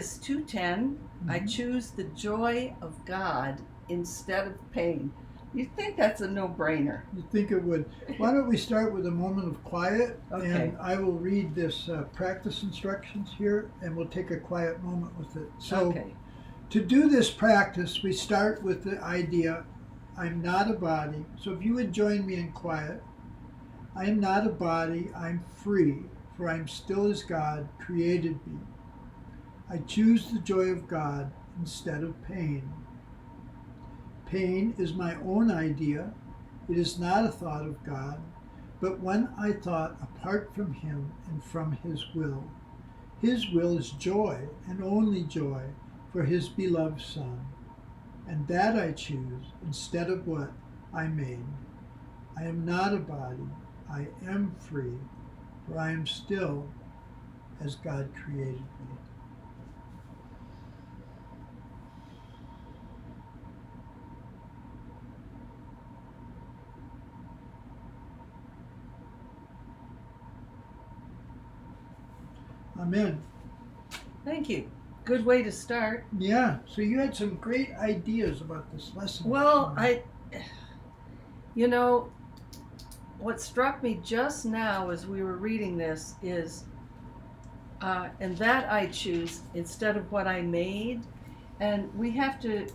is 210. I choose the joy of God instead of pain. You'd think that's a no-brainer. You'd think it would. Why don't we start with a moment of quiet? Okay. And I will read this practice instructions here, and we'll take a quiet moment with it. So, Okay. to do this practice, we start with the idea, I'm not a body. So if you would join me in quiet. I am not a body, I'm free, for I am still as God created me. I choose the joy of God instead of pain. Pain is my own idea. It is not a thought of God, but one I thought apart from Him and from His will. His will is joy and only joy for His beloved Son, and that I choose instead of what I made. I am not a body, I am free, for I am still as God created me. Amen. Thank you. Good way to start. Yeah, so you had some great ideas about this lesson. Well, what struck me just now as we were reading this is, and that I choose instead of what I made. And we have to,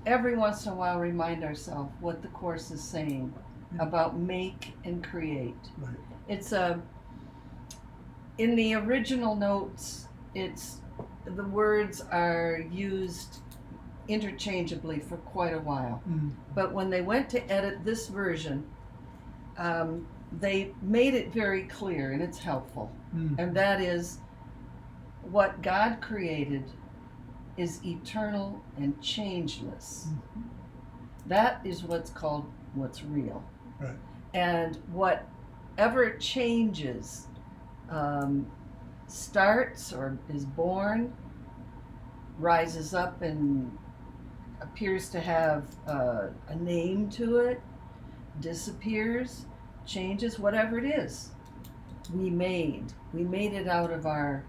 every once in a while, remind ourselves what the Course is saying about make and create. Right. It's in the original notes, the words are used interchangeably for quite a while. But when they went to edit this version, they made it very clear, and it's helpful. And that is, what God created is eternal and changeless. That is what's real. Right. And whatever changes, starts or is born, rises up and appears to have a name to it, disappears, changes, whatever it is, we made it out of our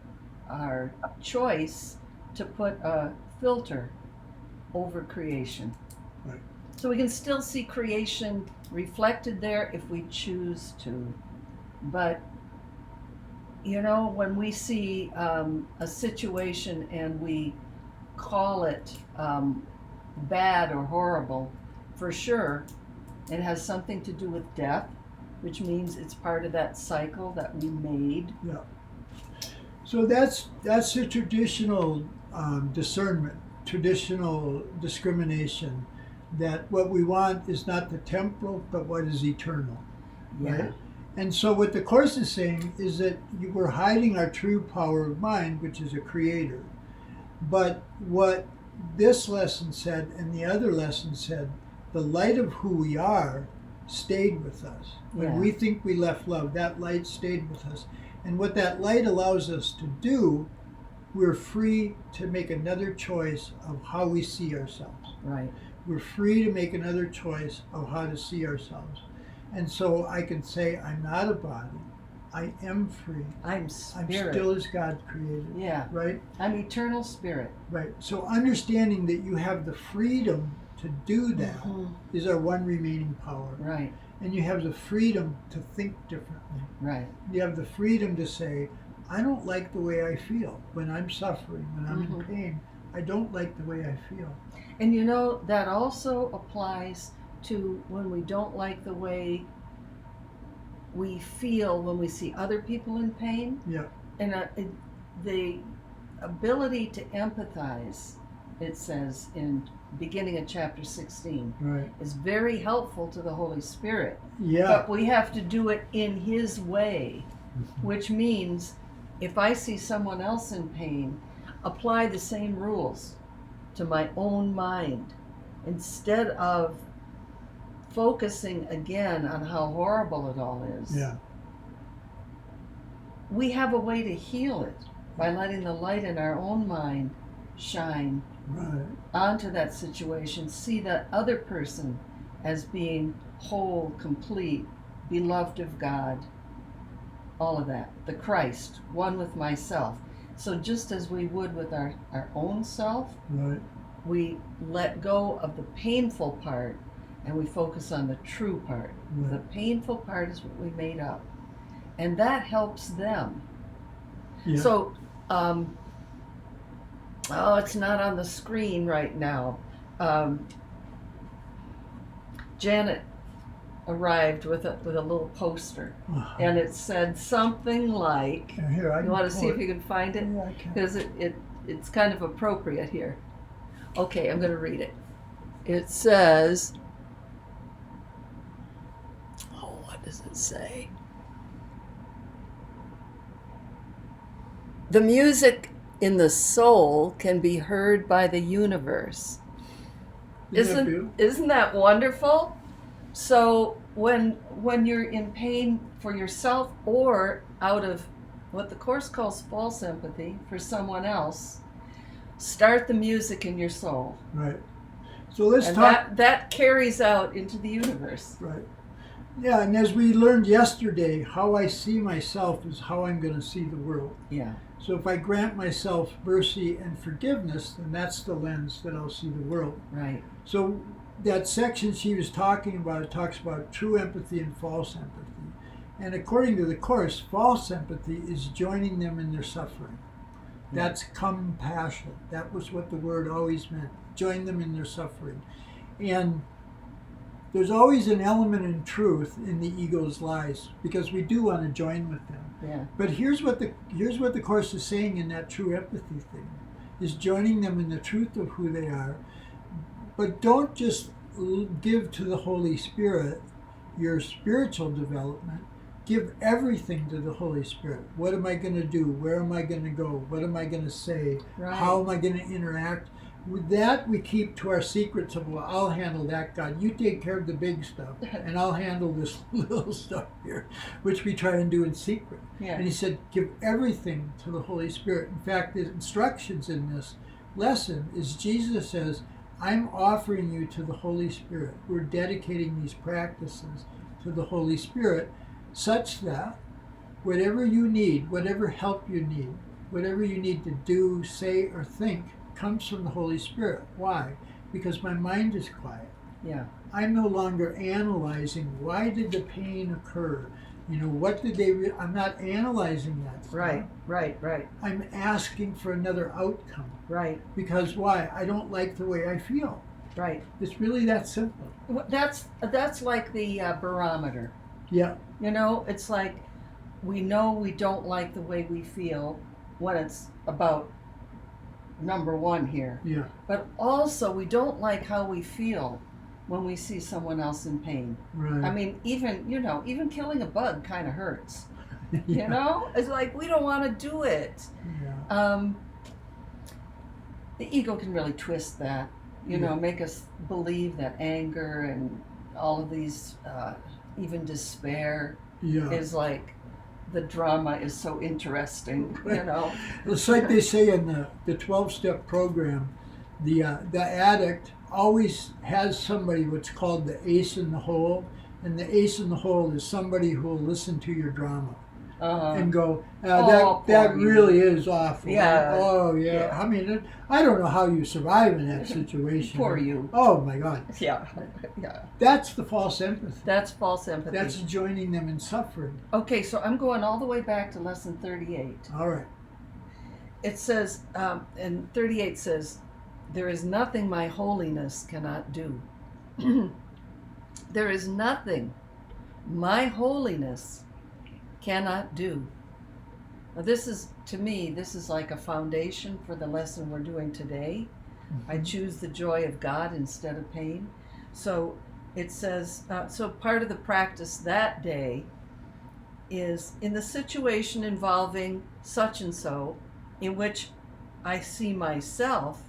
choice to put a filter over creation. Right. So we can still see creation reflected there if we choose to. But when we see a situation and we call it bad or horrible, for sure, it has something to do with death, which means it's part of that cycle that we made. Yeah. So that's the traditional discernment, traditional discrimination, that what we want is not the temporal, but what is eternal. Yeah. Right? And so what the Course is saying is that we're hiding our true power of mind, which is a creator. But what this lesson said and the other lesson said, the light of who we are stayed with us. When we think we left love, that light stayed with us. And what that light allows us to do, we're free to make another choice of how we see ourselves. Right. We're free to make another choice of how to see ourselves. And so I can say, I'm not a body. I am free. I'm spirit. I'm still as God created. Yeah. Right? I'm eternal spirit. Right. So understanding that you have the freedom to do that is our one remaining power. Right. And you have the freedom to think differently. Right. You have the freedom to say, I don't like the way I feel when I'm suffering, when I'm in pain. I don't like the way I feel. And that also applies to when we don't like the way we feel when we see other people in pain. Yeah. And the ability to empathize, it says in beginning of chapter 16, Right. is very helpful to the Holy Spirit. Yeah. But we have to do it in His way, which means if I see someone else in pain, apply the same rules to my own mind instead of focusing again on how horrible it all is. Yeah. We have a way to heal it by letting the light in our own mind shine Right. onto that situation, see that other person as being whole, complete, beloved of God, all of that. The Christ, one with myself. So just as we would with our own self, Right. we let go of the painful part and we focus on the true part. Right. The painful part is what we made up. And that helps them. Yeah. So, it's not on the screen right now. Janet arrived with a little poster, and it said something like, Here, you want to see if you can find it? Yeah, I can. Because it's kind of appropriate here. Okay, I'm going to read it. It says, what does it say? The music in the soul can be heard by the universe. Isn't that wonderful? So when you're in pain for yourself or out of what the Course calls false empathy for someone else, start the music in your soul. Right. So let's talk. That carries out into the universe. Right. Yeah, and as we learned yesterday, how I see myself is how I'm going to see the world. Yeah. So if I grant myself mercy and forgiveness, then that's the lens that I'll see the world. Right. So that section she was talking about, it talks about true empathy and false empathy. And according to the Course, false empathy is joining them in their suffering. That's compassion. That was what the word always meant. Join them in their suffering. And there's always an element in truth in the ego's lies, because we do want to join with them. Yeah. But here's what the Course is saying in that true empathy thing, is joining them in the truth of who they are. But don't just give to the Holy Spirit your spiritual development. Give everything to the Holy Spirit. What am I going to do? Where am I going to go? What am I going to say? Right. How am I going to interact? With that, we keep to our secrets of, well, I'll handle that, God. You take care of the big stuff, and I'll handle this little stuff here, which we try and do in secret. Yeah. And he said, give everything to the Holy Spirit. In fact, the instructions in this lesson is Jesus says, I'm offering you to the Holy Spirit. We're dedicating these practices to the Holy Spirit such that whatever you need, whatever help you need, whatever you need to do, say, or think, comes from the Holy Spirit. Why? Because my mind is quiet. Yeah. I'm no longer analyzing why did the pain occur. What did they? I'm not analyzing that stuff. Right. I'm asking for another outcome. Right. Because why? I don't like the way I feel. Right. It's really that simple. That's like the barometer. Yeah. It's like we know we don't like the way we feel when it's about number one here. Yeah. But also we don't like how we feel when we see someone else in pain. Right. I mean, even killing a bug kind of hurts. Yeah. It's like we don't want to do it. Yeah. The ego can really twist that, make us believe that anger and all of these, even despair, is like the drama is so interesting. It's like they say in the 12-step program, the addict always has somebody what's called the ace in the hole, and the ace in the hole is somebody who will listen to your drama and go, that really is awful. Yeah. Oh yeah. I mean, I don't know how you survive in that situation. Poor you. Oh my God. Yeah. That's the false empathy. That's false empathy. That's joining them in suffering. Okay, so I'm going all the way back to lesson 38. All right. It says, and 38 says, there is nothing my holiness cannot do. There is nothing my holiness cannot do. Now to me, this is like a foundation for the lesson we're doing today. Mm-hmm. I choose the joy of God instead of pain. So it says, so part of the practice that day is in the situation involving such and so, in which I see myself,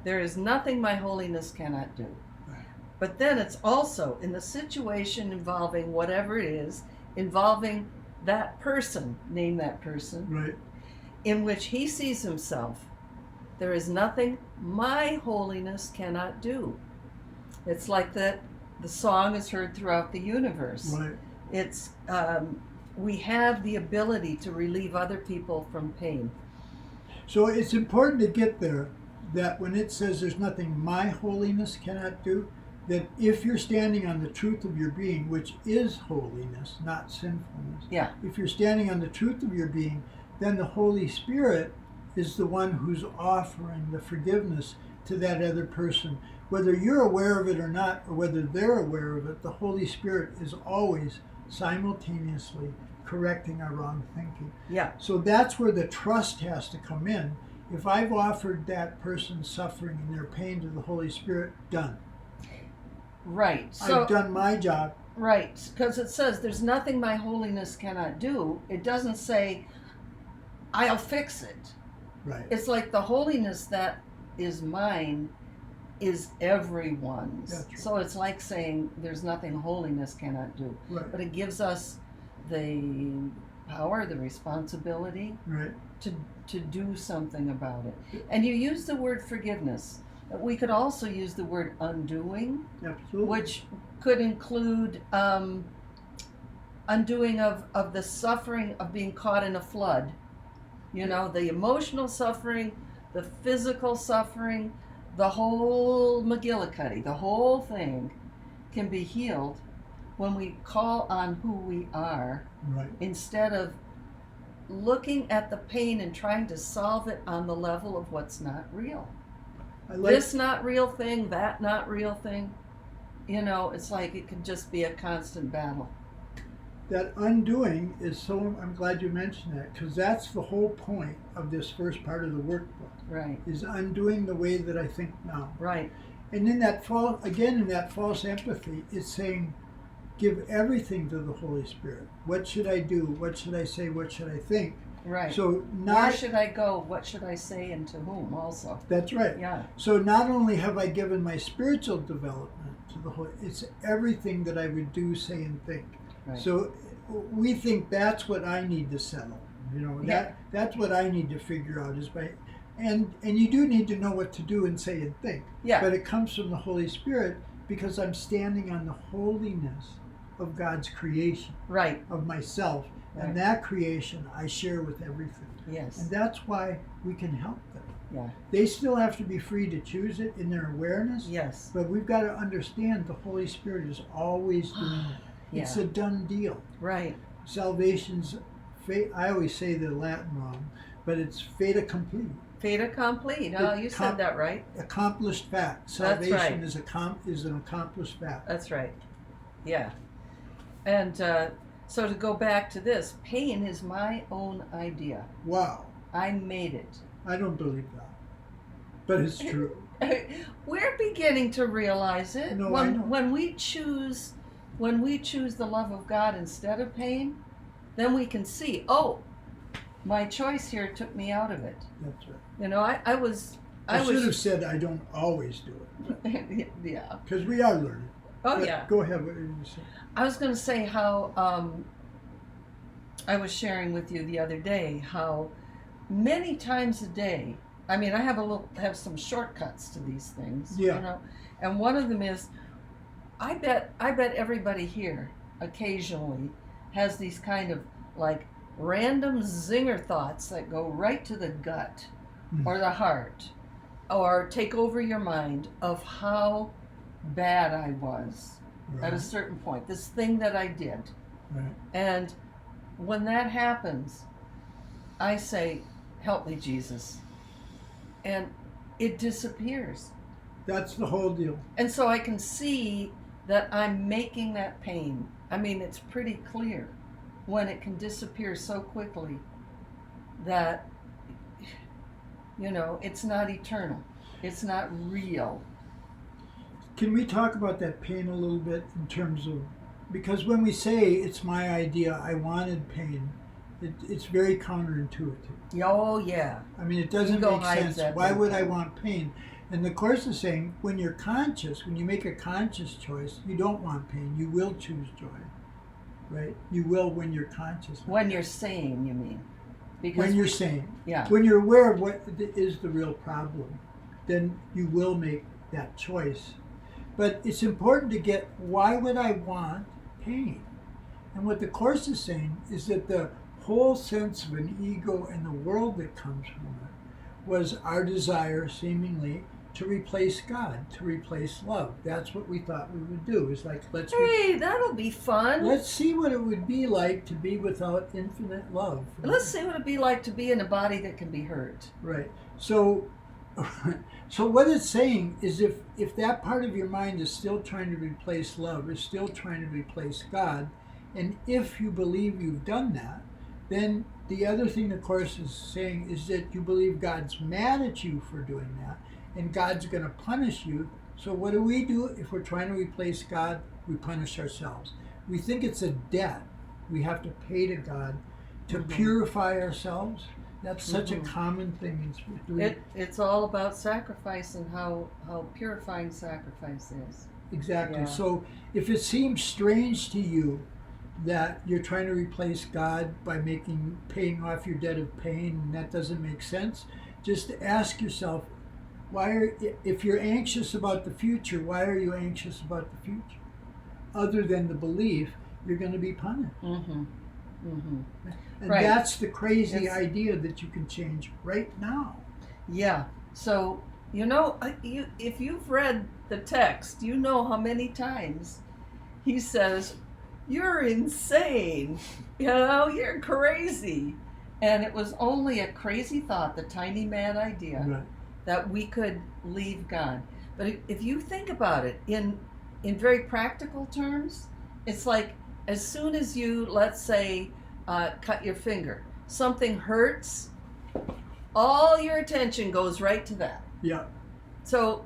there is nothing my holiness cannot do. Right. But then it's also in the situation involving whatever it is, involving that person, name that person, right, in which he sees himself, there is nothing my holiness cannot do. It's like that the song is heard throughout the universe. Right. It's we have the ability to relieve other people from pain. So it's important to get there, that when it says there's nothing my holiness cannot do, that if you're standing on the truth of your being, which is holiness, not sinfulness, Yeah. if you're standing on the truth of your being, then the Holy Spirit is the one who's offering the forgiveness to that other person. Whether you're aware of it or not, or whether they're aware of it, the Holy Spirit is always simultaneously correcting our wrong thinking. Yeah. So that's where the trust has to come in. If I've offered that person suffering and their pain to the Holy Spirit, done. Right. So I've done my job. right, because it says there's nothing my holiness cannot do. It doesn't say I'll fix it. Right. It's like the holiness that is mine is everyone's. That's right. So it's like saying there's nothing holiness cannot do. Right. But it gives us the power, the responsibility Right. to do something about it. And you use the word forgiveness. We could also use the word undoing, Absolutely. which could include undoing of the suffering of being caught in a flood. You know, the emotional suffering, the physical suffering, the whole McGillicuddy, the whole thing can be healed when we call on who we are Right. instead of looking at the pain and trying to solve it on the level of what's not real. I like This not real thing, that not real thing. You know, it's like it can just be a constant battle. that undoing is so, I'm glad you mentioned that, because that's the whole point of this first part of the workbook, Right, is undoing the way that I think now. right, And in that in that false empathy, it's saying, give everything to the Holy Spirit. What should I do? What should I say? What should I think? right. So Where not, should I go? What should I say and to whom also? that's right. Yeah, So not only have I given my spiritual development to the Holy, it's everything that I would do, say, and think. right. So we think that's what I need to settle. You know, Yeah. that's what I need to figure out is by, and you do need to know what to do and say and think. Yeah. But it comes from the Holy Spirit because I'm standing on the holiness of God's creation, Right, of myself, Right. and that creation I share with everything. yes, And that's why we can help them. yeah, They still have to be free to choose it in their awareness, yes, but we've got to understand the Holy Spirit is always doing it. yeah, It's a done deal. right, Salvation's fate, I always say the Latin wrong, but it's fait accompli. fait accompli. No, you said that right. Accomplished fact. That's Salvation right. is an accomplished fact. That's right. Yeah. And so to go back to this, pain is my own idea. Wow. I made it. I don't believe that. But it's true. We're beginning to realize it. No, I know. When we choose the love of God instead of pain, then we can see, oh, my choice here took me out of it. That's right. You know, I should have said I don't always do it. yeah. Because we are learning. Oh, But yeah. Go ahead. What did you say? I was going to say how I was sharing with you the other day how many times a day. I mean, I have some shortcuts to these things. Yeah. You know, and one of them is, I bet everybody here occasionally has these kind of like random zinger thoughts that go right to the gut or the heart or take over your mind of how bad I was at a certain point, this thing that I did. Right. And when that happens, I say, help me, Jesus. And it disappears. That's the whole deal. And so I can see that I'm making that pain. I mean, it's pretty clear when it can disappear so quickly that, you know, it's not eternal. It's not real. Can we talk about that pain a little bit in terms of, because when we say it's my idea, I wanted pain, it's very counterintuitive. Oh, yeah. I mean, it doesn't Ego make hides sense. that Why big would I time. want pain? And the Course is saying, when you're conscious, when you make a conscious choice, you don't want pain. You will choose joy, right? You will when you're conscious. When you're sane, you mean. Because When you're sane. yeah. When you're aware of what is the real problem, then you will make that choice. But it's important to get, why would I want pain? And what the Course is saying is that the whole sense of an ego and the world that comes from it was our desire, seemingly, to replace God, to replace love. That's what we thought we would do. It's like, Hey, that'll be fun. let's see what it would be like to be without infinite love. Let's see what it'd be like to be in a body that can be hurt. Right. So so what it's saying is if that part of your mind is still trying to replace love, is still trying to replace God, and if you believe you've done that, then the other thing the Course is saying is that you believe God's mad at you for doing that, and God's going to punish you. So what do? If we're trying to replace God? We punish ourselves. We think it's a debt we have to pay to God to purify ourselves. That's such a common thing. It's all about sacrifice and how purifying sacrifice is. Exactly. Yeah. So if it seems strange to you that you're trying to replace God by paying off your debt of pain, and that doesn't make sense, just ask yourself, if you're anxious about the future, why are you anxious about the future? Other than the belief you're going to be punished. And Right. that's the crazy idea that you can change right now. Yeah. So, if you've read the text, you know how many times he says, "You're insane. You're crazy." And it was only a crazy thought, the tiny mad idea, Right. that we could leave God. But if you think about it in very practical terms, it's like as soon as you, let's say, cut your finger, something hurts, all your attention goes right to that. Yeah. So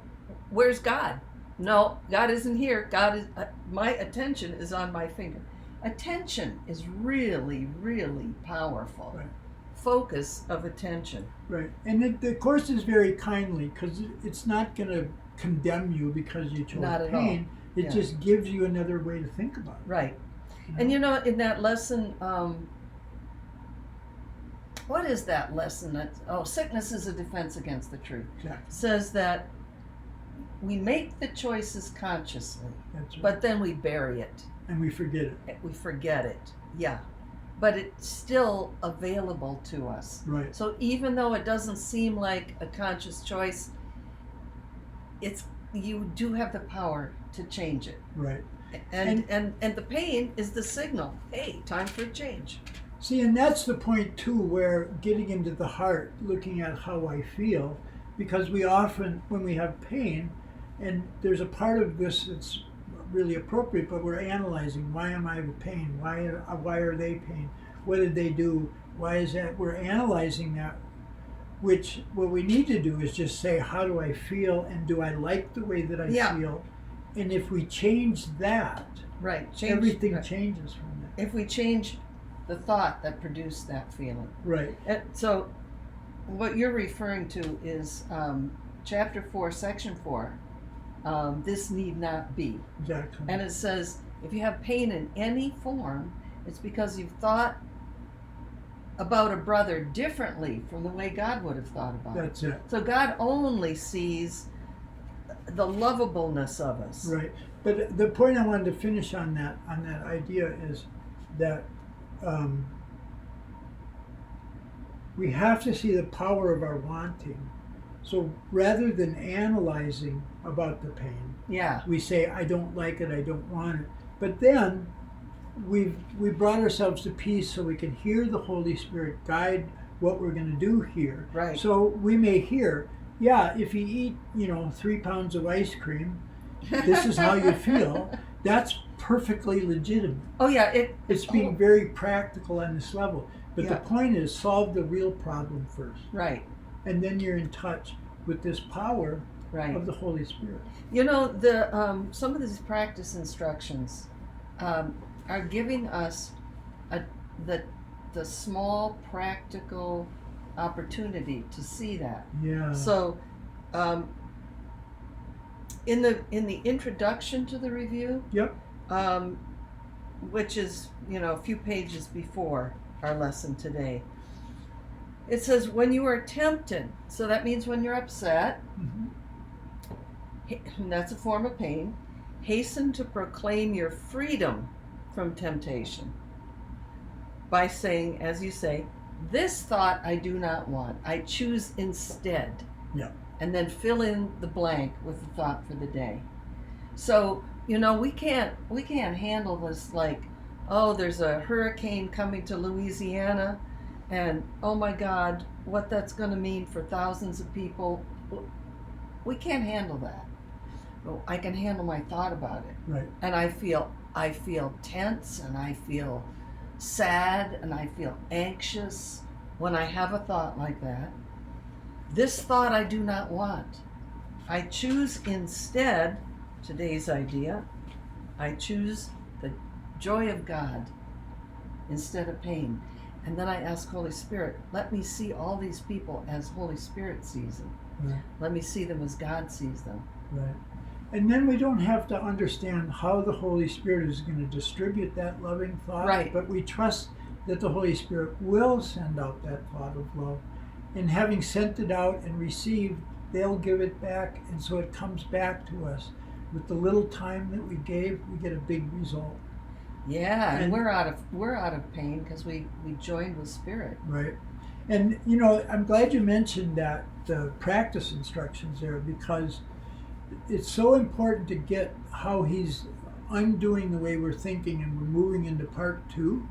where's God? No, God isn't here. God is. My attention is on my finger. Attention is really, really powerful. Right. Focus of attention. Right. And the Course is very kindly, because it's not going to condemn you because you chose Not at pain. all. It Yeah. just gives you another way to think about it. Right. And in that lesson, what is that lesson? Sickness is a defense against the truth. Exactly. Says that we make the choices consciously, That's right. but then we bury it. And we forget it. We forget it. Yeah. But it's still available to us. Right. So even though it doesn't seem like a conscious choice, you do have the power to change it. Right. And the pain is the signal. Hey, time for a change. See, and that's the point too, where getting into the heart, looking at how I feel, because we often, when we have pain, and there's a part of this that's really appropriate, but we're analyzing, why am I in pain? Why are they pain? What did they do? Why is that? We're analyzing that, which what we need to do is just say, how do I feel, and do I like the way that I feel? And if we change that, right, everything changes from that. If we change the thought that produced that feeling. Right. And so what you're referring to is chapter 4, section 4, this need not be. Exactly. And it says, if you have pain in any form, it's because you've thought about a brother differently from the way God would have thought about That's it. So God only sees the lovableness of us. Right. But the point I wanted to finish on that idea is that we have to see the power of our wanting. So rather than analyzing about the pain, we say, I don't like it, I don't want it. But then we've brought ourselves to peace so we can hear the Holy Spirit guide what we're going to do here. Right. So we may hear, if you eat, 3 pounds of ice cream, this is how you feel. That's perfectly legitimate. Oh yeah, it's being very practical on this level. But the point is, solve the real problem first. Right. And then you're in touch with this power right. of the Holy Spirit. The some of these practice instructions are giving us the small practical opportunity to see that. Yeah. So, in the introduction to the review, Yep. Which is a few pages before our lesson today, it says when you are tempted. So that means when you're upset. Mm-hmm. That's a form of pain. Hasten to proclaim your freedom from temptation by saying, as you say, This thought I do not want. I choose instead. Yeah. And then fill in the blank with the thought for the day. So, we can't handle this like, oh, there's a hurricane coming to Louisiana, and oh my God, what that's going to mean for thousands of people. We can't handle that. Well, I can handle my thought about it. Right. And I feel tense, and I feel sad, and I feel anxious when I have a thought like that. This thought I do not want. I choose instead, today's idea, I choose the joy of God instead of pain. And then I ask Holy Spirit, let me see all these people as Holy Spirit sees them. Right. Let me see them as God sees them. Right. And then we don't have to understand how the Holy Spirit is going to distribute that loving thought. Right. But we trust that the Holy Spirit will send out that thought of love. And having sent it out and received, they'll give it back. And so it comes back to us. With the little time that we gave, we get a big result. Yeah, and we're out of pain because we joined with Spirit. Right. And I'm glad you mentioned that the practice instructions there, because it's so important to get how he's undoing the way we're thinking, and we're moving into part 2,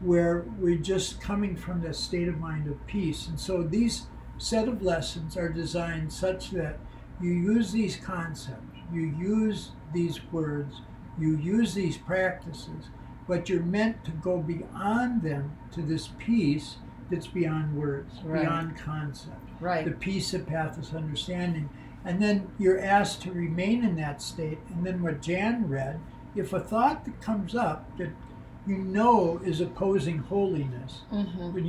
where we're just coming from that state of mind of peace. And so these set of lessons are designed such that you use these concepts, you use these words, you use these practices, but you're meant to go beyond them to this peace that's beyond words, Right. beyond concept. Right. The peace that passeth understanding. And then you're asked to remain in that state. And then what Jan read, if a thought that comes up that is opposing holiness, but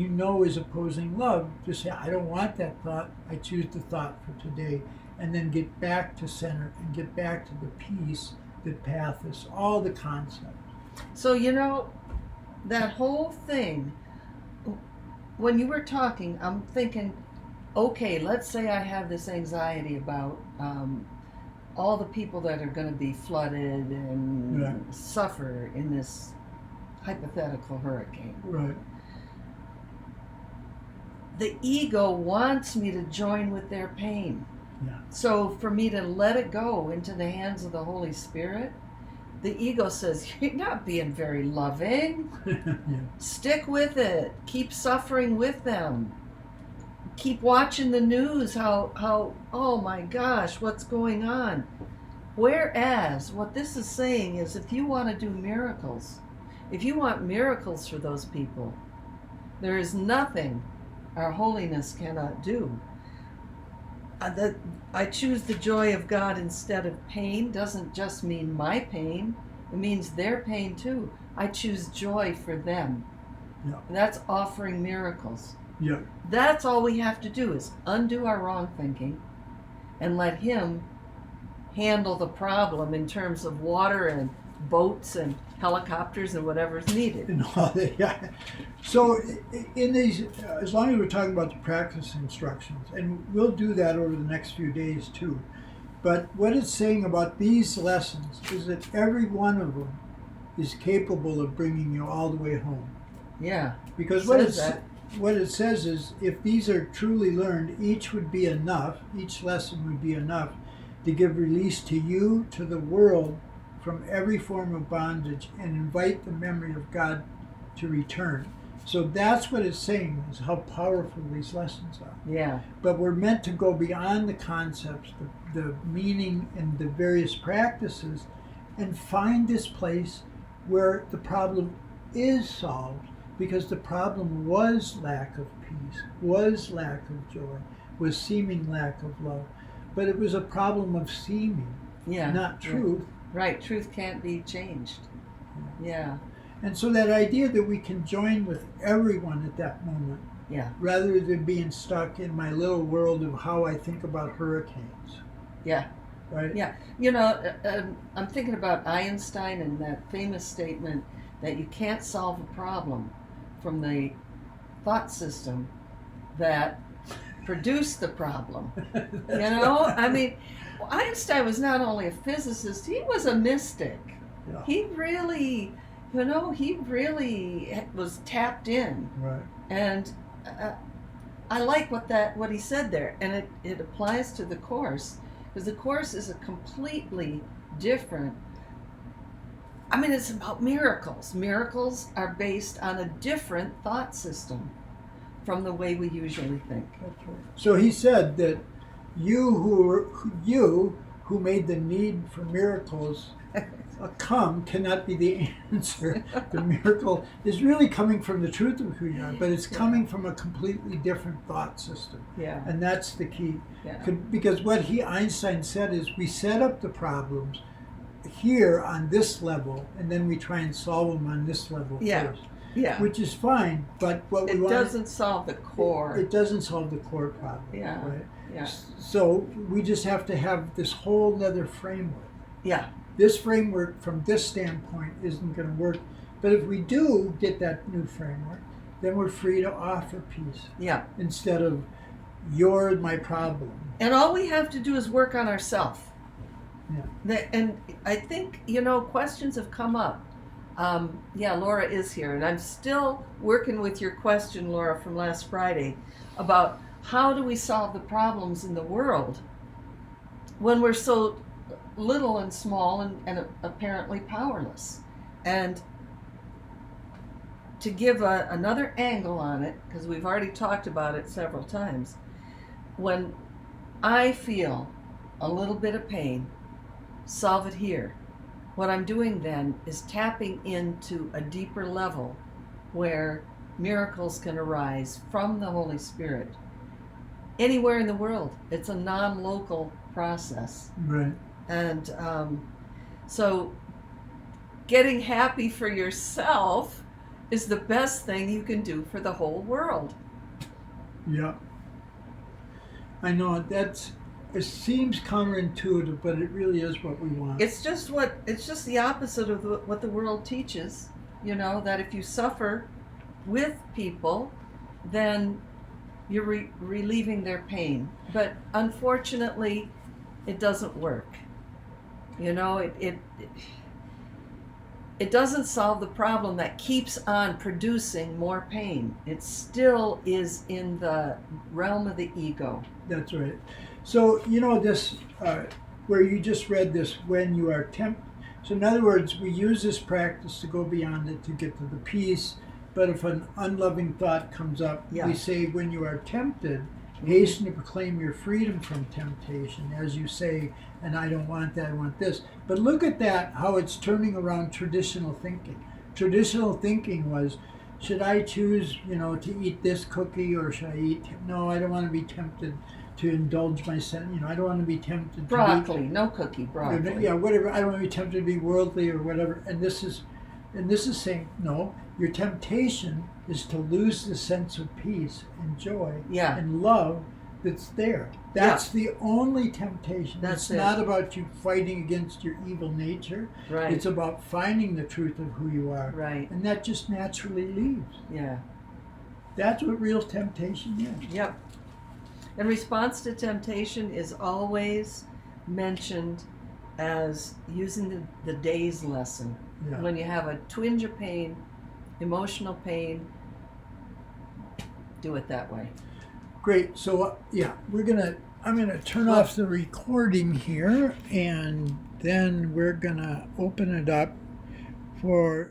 is opposing love, just say, I don't want that thought, I choose the thought for today. And then get back to center and get back to the peace that passeth all the concepts. So, that whole thing, when you were talking, I'm thinking, okay, let's say I have this anxiety about all the people that are going to be flooded and suffer in this hypothetical hurricane. Right. The ego wants me to join with their pain. Yeah. So for me to let it go into the hands of the Holy Spirit, the ego says, you're not being very loving. Yeah. Stick with it. Keep suffering with them. Keep watching the news, how oh my gosh, what's going on? Whereas what this is saying is, if you want to do miracles, if you want miracles for those people, there is nothing our holiness cannot do. That I choose the joy of God instead of pain doesn't just mean my pain, it means their pain too. I choose joy for them. Yeah. That's offering miracles. Yeah. That's all we have to do, is undo our wrong thinking and let Him handle the problem in terms of water and boats and helicopters and whatever's needed. And all that, yeah. So in these, as long as we're talking about the practice instructions, and we'll do that over the next few days too, but what it's saying about these lessons is that every one of them is capable of bringing you all the way home. Yeah. Because what it says is, if these are truly learned, each lesson would be enough to give release to you, to the world, from every form of bondage, and invite the memory of God to return. So that's what it's saying, is how powerful these lessons are. Yeah. But we're meant to go beyond the concepts, the meaning, and the various practices, and find this place where the problem is solved, because the problem was lack of peace, was lack of joy, was seeming lack of love. But it was a problem of seeming, not truth. Yeah. Right, truth can't be changed. Yeah. And so that idea that we can join with everyone at that moment, rather than being stuck in my little world of how I think about hurricanes. Yeah. Right? Yeah. I'm thinking about Einstein and that famous statement that you can't solve a problem from the thought system that produced the problem. I mean, Einstein was not only a physicist, he was a mystic. Yeah. He really was tapped in. Right. And I like what he said there, and it applies to the Course, because the Course is a completely different. I mean, it's about miracles. Miracles are based on a different thought system from the way we usually think. That's right. So he said that you who made the need for miracles come cannot be the answer. The miracle is really coming from the truth of who you are, but it's coming from a completely different thought system. Yeah. And that's the key. Yeah. Because what Einstein said is we set up the problems here on this level, and then we try and solve them on this level first. Yeah. Which is fine, but what we want... It doesn't solve the core. It doesn't solve the core problem. Yeah. Right? Yeah. So we just have to have this whole other framework. Yeah. This framework from this standpoint isn't going to work. But if we do get that new framework, then we're free to offer peace. Yeah. Instead of, you're my problem. And all we have to do is work on ourselves. Yeah. And I think, questions have come up. Laura is here, and I'm still working with your question, Laura, from last Friday about how do we solve the problems in the world when we're so little and small and apparently powerless. And to give another angle on it, because we've already talked about it several times, when I feel a little bit of pain, solve it here. What I'm doing then is tapping into a deeper level where miracles can arise from the Holy Spirit. Anywhere in the world. It's a non-local process. Right. And so getting happy for yourself is the best thing you can do for the whole world. Yeah. I know it seems counterintuitive, but it really is what we want. It's just the opposite of what the world teaches, that if you suffer with people, then you're relieving their pain. But unfortunately, it doesn't work. It doesn't solve the problem that keeps on producing more pain. It still is in the realm of the ego. That's right. So, this, where you just read this, when you are tempted. So in other words, we use this practice to go beyond it, to get to the peace. But if an unloving thought comes up, we say, when you are tempted, hasten to proclaim your freedom from temptation. As you say, and I don't want that, I want this. But look at that, how it's turning around traditional thinking. Traditional thinking was, should I choose, to eat this cookie, or should I eat... No, I don't want to be tempted to indulge myself. I don't want to be tempted broccoli, no cookie, broccoli. Yeah, whatever. I don't want to be tempted to be worldly or whatever. And this is saying, no, your temptation is to lose the sense of peace and joy and love that's there. That's the only temptation. It's not about you fighting against your evil nature. Right. It's about finding the truth of who you are. Right. And that just naturally leaves. Yeah. That's what real temptation is. Yep. And response to temptation is always mentioned as using the day's lesson. Yeah. When you have a twinge of pain, emotional pain, do it that way. Great. So I'm gonna turn off the recording here, and then we're gonna open it up for